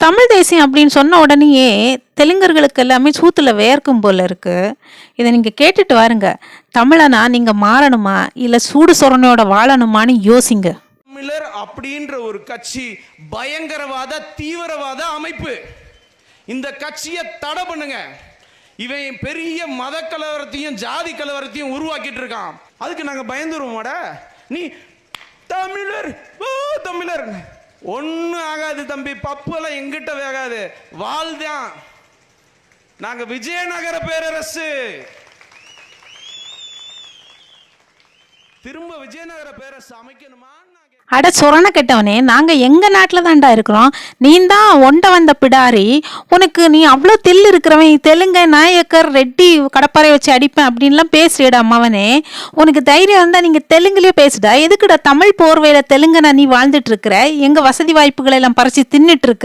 தமிழ் தேசியம் அப்படின்னு சொன்ன உடனேயே தெலுங்கர்களுக்கு எல்லாமே சூத்துல வேர்க்கும் போல இருக்கு. இதை நீங்க கேட்டுட்டு வாருங்க. தமிழனா நீங்க மாறணுமா இல்ல சூடு சொரணையோட வாழணுமான்னு யோசிங்க. தமிழர் அப்படின்ற ஒரு கட்சி பயங்கரவாத தீவிரவாத அமைப்பு. இந்த கட்சியை தடை பண்ணுங்க. இவன் பெரிய மத கலவரத்தையும் ஜாதி கலவரத்தையும் உருவாக்கிட்டு இருக்கான். அதுக்கு நாங்க பயந்துருவோமாடா? நீ தமிழர் தமிழர் ஒன்னும் ஆகாது தம்பி. பப்புலாம் எங்கிட்ட வேகாது. வாழ்தான். நாங்க விஜயநகர பேரரசு. திரும்ப விஜயநகர பேரரசு அமைக்கணுமா? அட சொரண கெட்டவனே, நாங்கள் எங்கள் நாட்டில் தான்டா இருக்கிறோம். நீ தான் ஒண்ட வந்த பிடாரி. நீ அவ்வளோ தெல்லு இருக்கிறவன். தெலுங்க நாயக்கர் ரெட்டி கடப்பாறை வச்சு அடிப்பேன் அப்படின்லாம் பேசுறியடா அம்மாவனே. உனக்கு தைரியம் இருந்தால் நீங்கள் தெலுங்குலேயே பேசுடா. எதுக்குடா தமிழ் போர்வையில் தெலுங்கனா நீ வாழ்ந்துட்டு இருக்கிற? எங்கள் வசதி வாய்ப்புகளை எல்லாம் பறிச்சு தின்னுட்டு இருக்கிற.